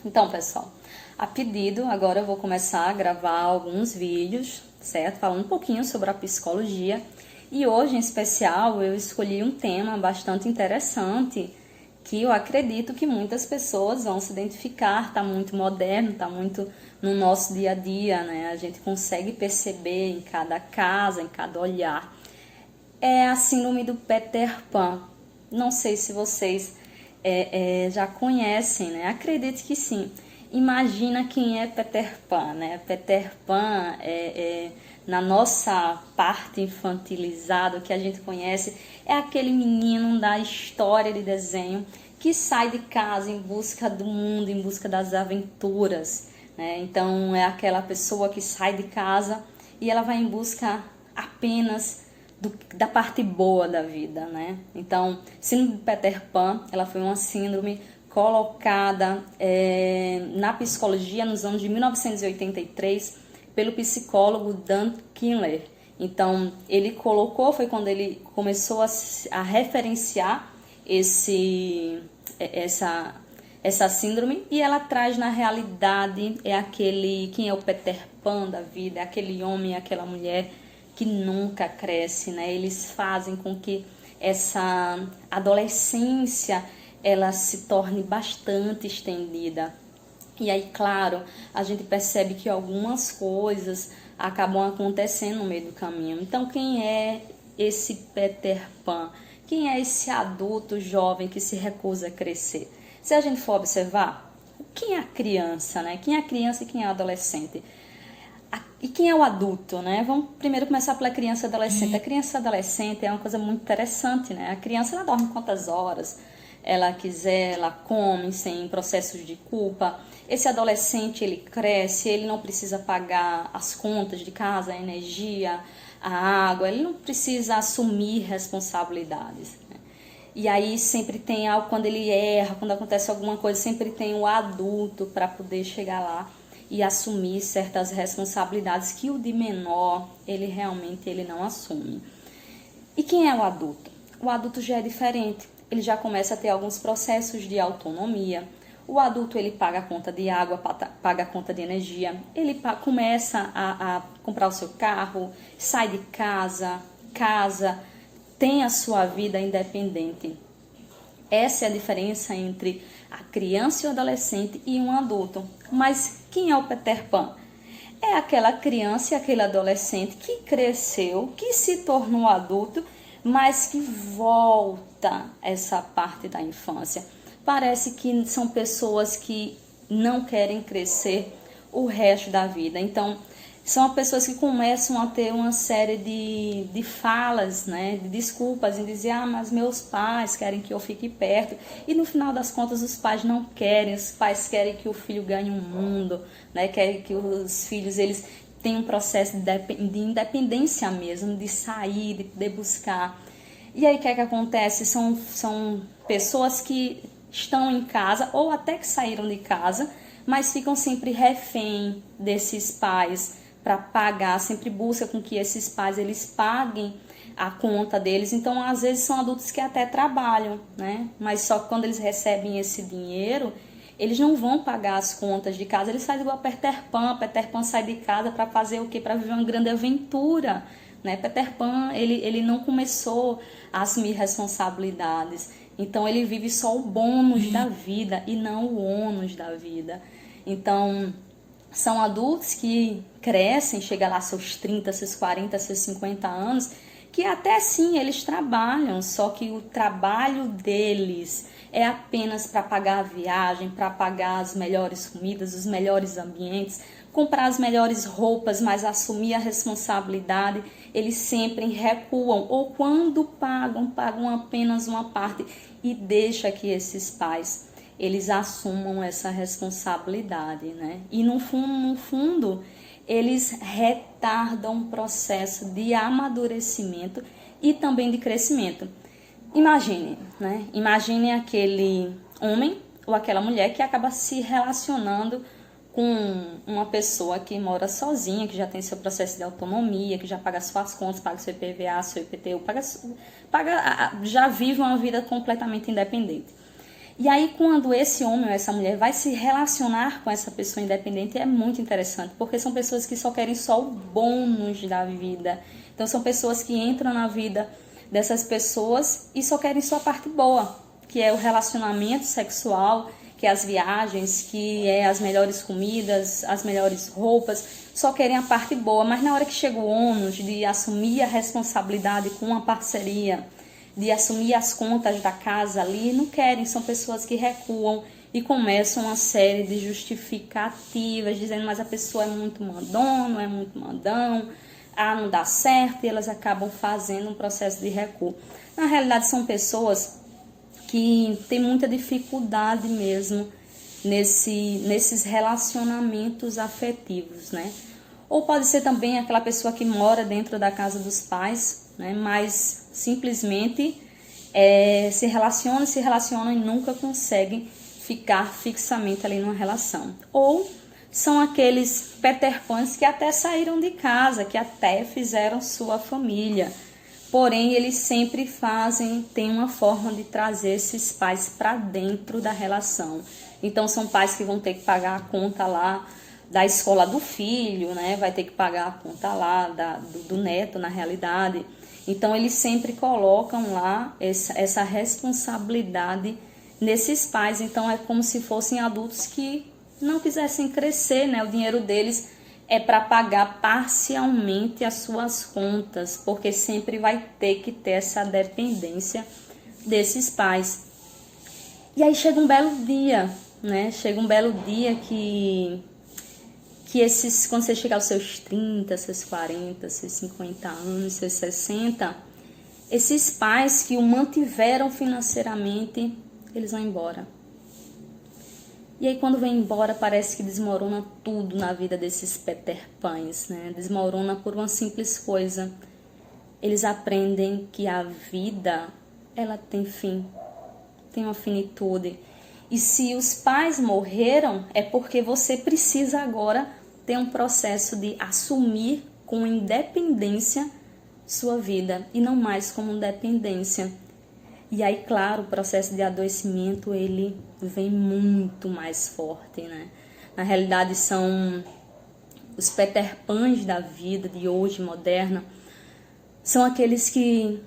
Então, pessoal, a pedido, agora eu vou começar a gravar alguns vídeos, certo? Falando um pouquinho sobre a psicologia. E hoje, em especial, eu escolhi um tema bastante interessante que eu acredito que muitas pessoas vão se identificar. Tá muito moderno, tá muito no nosso dia a dia, né? A gente consegue perceber em cada casa, em cada olhar. É a síndrome do Peter Pan. Não sei se vocês já conhecem, né? Acredito que sim. Imagina quem é Peter Pan, né? Peter Pan na nossa parte infantilizada, que a gente conhece, é aquele menino da história de desenho que sai de casa em busca do mundo, em busca das aventuras, né? Então é aquela pessoa que sai de casa e ela vai em busca apenas da parte boa da vida, né? Então, síndrome de Peter Pan, ela foi uma síndrome colocada na psicologia nos anos de 1983 pelo psicólogo Dan Kindler. Então, ele colocou, foi quando ele começou a referenciar essa síndrome, e ela traz na realidade quem é o Peter Pan da vida, é aquele homem, aquela mulher que nunca cresce, né? Eles fazem com que essa adolescência ela se torne bastante estendida. E aí, claro, a gente percebe que algumas coisas acabam acontecendo no meio do caminho. Então, quem é esse Peter Pan? Quem é esse adulto jovem que se recusa a crescer? Se a gente for observar, quem é a criança, né? Quem é a criança e quem é o adolescente? E quem é o adulto, né? Vamos primeiro começar pela criança e adolescente. A criança e adolescente é uma coisa muito interessante, né? A criança, ela dorme quantas horas ela quiser, ela come sem processos de culpa. Esse adolescente, ele cresce, ele não precisa pagar as contas de casa, a energia, a água, ele não precisa assumir responsabilidades, né? E aí sempre tem algo, quando ele erra, quando acontece alguma coisa, sempre tem o adulto para poder chegar lá e assumir certas responsabilidades que o de menor, ele realmente não assume. E quem é o adulto? O adulto já é diferente, ele já começa a ter alguns processos de autonomia. O adulto, ele paga a conta de água, paga a conta de energia, ele começa a comprar o seu carro, sai de casa, tem a sua vida independente. Essa é a diferença entre a criança e o adolescente e um adulto. Mas quem é o Peter Pan? É aquela criança e aquele adolescente que cresceu, que se tornou adulto, mas que volta essa parte da infância. Parece que são pessoas que não querem crescer o resto da vida. Então, são pessoas que começam a ter uma série de falas, né, de desculpas, em dizer, mas meus pais querem que eu fique perto. E no final das contas, os pais não querem, os pais querem que o filho ganhe um mundo, né, querem que os filhos eles tenham um processo de independência mesmo, de sair, de poder buscar. E aí o que é que acontece? São pessoas que estão em casa, ou até que saíram de casa, mas ficam sempre refém desses pais, para pagar, sempre busca com que esses pais eles paguem a conta deles. Então, às vezes são adultos que até trabalham, né? Mas só que quando eles recebem esse dinheiro, eles não vão pagar as contas de casa. Eles fazem igual Peter Pan sai de casa para fazer o quê? Para viver uma grande aventura, né? Peter Pan, ele não começou a assumir responsabilidades. Então, ele vive só o bônus da vida e não o ônus da vida. Então, são adultos que crescem, chegam lá seus 30, seus 40, seus 50 anos, que até sim eles trabalham, só que o trabalho deles é apenas para pagar a viagem, para pagar as melhores comidas, os melhores ambientes, comprar as melhores roupas, mas assumir a responsabilidade, eles sempre recuam, ou quando pagam apenas uma parte e deixa que esses pais eles assumam essa responsabilidade, né? E no fundo, eles retardam o processo de amadurecimento e também de crescimento. Imagine, né? Imagine aquele homem ou aquela mulher que acaba se relacionando com uma pessoa que mora sozinha, que já tem seu processo de autonomia, que já paga suas contas, paga seu IPVA, seu IPTU, já vive uma vida completamente independente. E aí, quando esse homem ou essa mulher vai se relacionar com essa pessoa independente, é muito interessante, porque são pessoas que só querem só o bônus da vida. Então, são pessoas que entram na vida dessas pessoas e só querem só a parte boa, que é o relacionamento sexual, que é as viagens, que é as melhores comidas, as melhores roupas, só querem a parte boa. Mas na hora que chega o ônus de assumir a responsabilidade com uma parceria, de assumir as contas da casa ali, não querem, são pessoas que recuam e começam uma série de justificativas, dizendo, mas a pessoa é muito mandona, é muito mandão, não dá certo, e elas acabam fazendo um processo de recuo. Na realidade, são pessoas que têm muita dificuldade mesmo nesses relacionamentos afetivos, né? Ou pode ser também aquela pessoa que mora dentro da casa dos pais, né? Mas simplesmente se relaciona e nunca consegue ficar fixamente ali numa relação. Ou são aqueles Peter Pans que até saíram de casa, que até fizeram sua família, porém eles sempre têm uma forma de trazer esses pais para dentro da relação. Então são pais que vão ter que pagar a conta lá da escola do filho, né? Vai ter que pagar a conta lá do neto, na realidade. Então eles sempre colocam lá essa responsabilidade nesses pais. Então é como se fossem adultos que não quisessem crescer, né? O dinheiro deles é para pagar parcialmente as suas contas, porque sempre vai ter que ter essa dependência desses pais. E aí chega um belo dia, né? Chega um belo dia que quando você chegar aos seus 30, seus 40, seus 50 anos, seus 60, esses pais que o mantiveram financeiramente, eles vão embora. E aí quando vem embora, parece que desmorona tudo na vida desses Peter Pans, né? Desmorona por uma simples coisa. Eles aprendem que a vida, ela tem fim, tem uma finitude. E se os pais morreram, é porque você precisa agora ter um processo de assumir com independência sua vida e não mais como dependência. E aí, claro, o processo de adoecimento, ele vem muito mais forte, né? Na realidade, são os Peter Pans da vida de hoje, moderna, são aqueles que,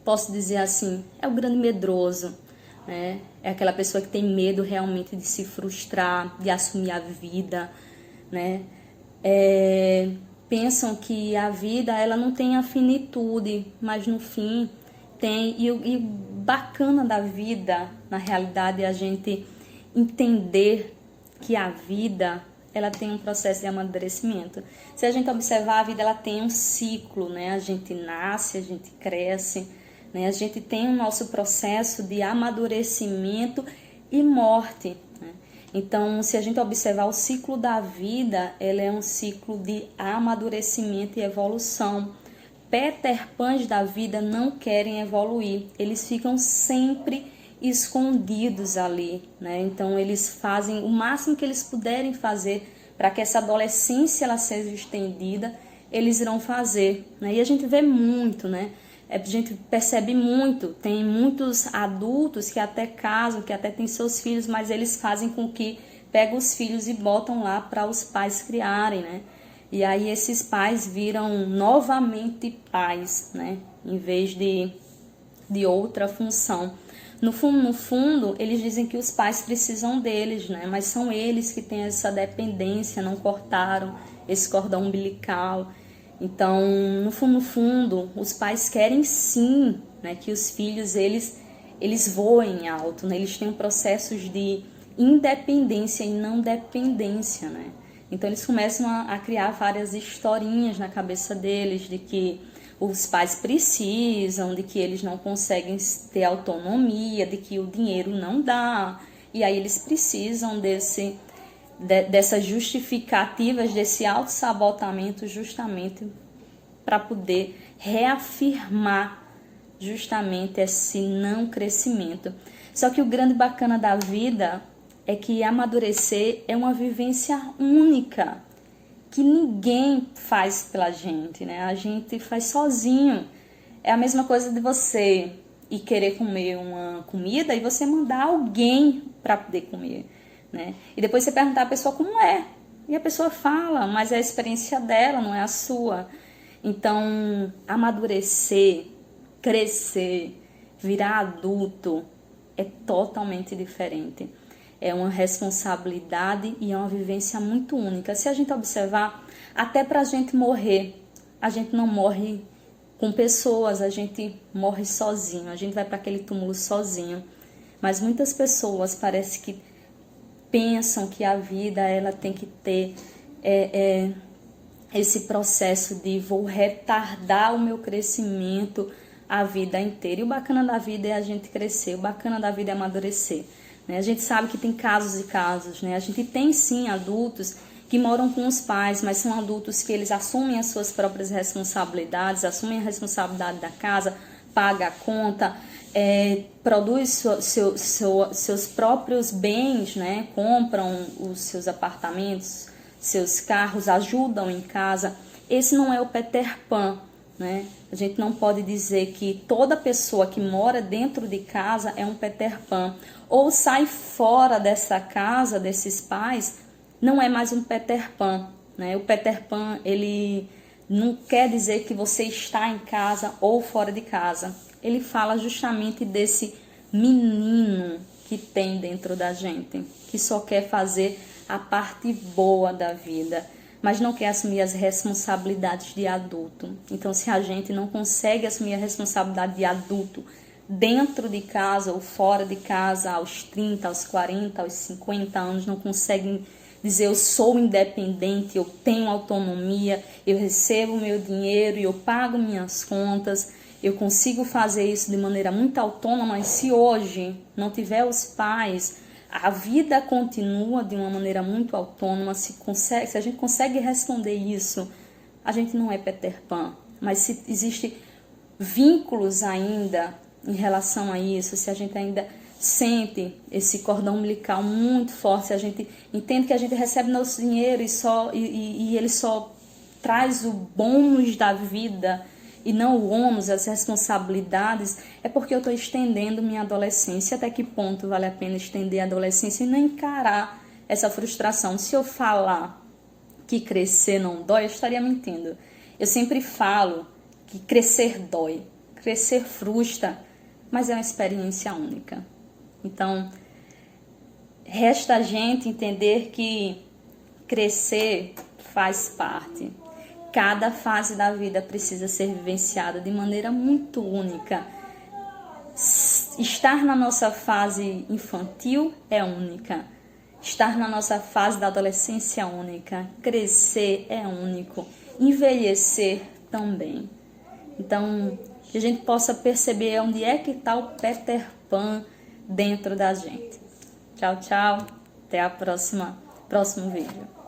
posso dizer assim, é o grande medroso, né? É aquela pessoa que tem medo realmente de se frustrar, de assumir a vida, né? Pensam que a vida, ela não tem a finitude, mas no fim tem. E o bacana da vida, na realidade, é a gente entender que a vida, ela tem um processo de amadurecimento. Se a gente observar, a vida, ela tem um ciclo, né? A gente nasce, a gente cresce, né? A gente tem o nosso processo de amadurecimento e morte, né? Então, se a gente observar o ciclo da vida, ele é um ciclo de amadurecimento e evolução. Peter Pans da vida não querem evoluir, eles ficam sempre escondidos ali, né? Então eles fazem o máximo que eles puderem fazer para que essa adolescência ela seja estendida, eles irão fazer, né? E a gente vê muito, né? A gente percebe muito, tem muitos adultos que até casam, que até têm seus filhos, mas eles fazem com que pegam os filhos e botam lá para os pais criarem, né? E aí esses pais viram novamente pais, né? Em vez de outra função. No fundo, eles dizem que os pais precisam deles, né? Mas são eles que têm essa dependência, não cortaram esse cordão umbilical. Então, no fundo, os pais querem sim, né, que os filhos eles voem alto, né? Eles têm processos de independência e não dependência, né? Então eles começam a criar várias historinhas na cabeça deles de que os pais precisam, de que eles não conseguem ter autonomia, de que o dinheiro não dá. E aí eles precisam dessas justificativas, desse autossabotamento justamente para poder reafirmar justamente esse não crescimento. Só que o grande bacana da vida é que amadurecer é uma vivência única, que ninguém faz pela gente, né? A gente faz sozinho. É a mesma coisa de você e querer comer uma comida e você mandar alguém para poder comer, né? E depois você perguntar à pessoa como é. E a pessoa fala, mas é a experiência dela, não é a sua. Então, amadurecer, crescer, virar adulto é totalmente diferente. É uma responsabilidade e é uma vivência muito única. Se a gente observar, até para a gente morrer, a gente não morre com pessoas, a gente morre sozinho, a gente vai para aquele túmulo sozinho. Mas muitas pessoas parece que pensam que a vida ela tem que ter esse processo de vou retardar o meu crescimento a vida inteira. E o bacana da vida é a gente crescer, o bacana da vida é amadurecer, né? A gente sabe que tem casos e casos, né? A gente tem sim adultos que moram com os pais, mas são adultos que eles assumem as suas próprias responsabilidades, assumem a responsabilidade da casa, paga a conta, produz seus próprios bens, né? Compram os seus apartamentos, seus carros, ajudam em casa. Esse não é o Peter Pan, né? A gente não pode dizer que toda pessoa que mora dentro de casa é um Peter Pan, ou sai fora dessa casa, desses pais, não é mais um Peter Pan, né? O Peter Pan, ele não quer dizer que você está em casa ou fora de casa. Ele fala justamente desse menino que tem dentro da gente, que só quer fazer a parte boa da vida, mas não quer assumir as responsabilidades de adulto. Então, se a gente não consegue assumir a responsabilidade de adulto dentro de casa ou fora de casa, aos 30, aos 40, aos 50 anos, não consegue dizer eu sou independente, eu tenho autonomia, eu recebo meu dinheiro e eu pago minhas contas, eu consigo fazer isso de maneira muito autônoma, mas se hoje não tiver os pais, a vida continua de uma maneira muito autônoma. Se a gente consegue responder isso, a gente não é Peter Pan. Mas se existem vínculos ainda em relação a isso, se a gente ainda sente esse cordão umbilical muito forte, se a gente entende que a gente recebe nosso dinheiro e ele só traz o bônus da vida e não o ônus, as responsabilidades, é porque eu estou estendendo minha adolescência. Até que ponto vale a pena estender a adolescência e não encarar essa frustração? Se eu falar que crescer não dói, eu estaria mentindo. Eu sempre falo que crescer dói, crescer frustra, mas é uma experiência única. Então, resta a gente entender que crescer faz parte. Cada fase da vida precisa ser vivenciada de maneira muito única. Estar na nossa fase infantil é única. Estar na nossa fase da adolescência é única. Crescer é único. Envelhecer também. Então, que a gente possa perceber onde é que está o Peter Pan dentro da gente. Tchau, tchau. Até a próximo vídeo.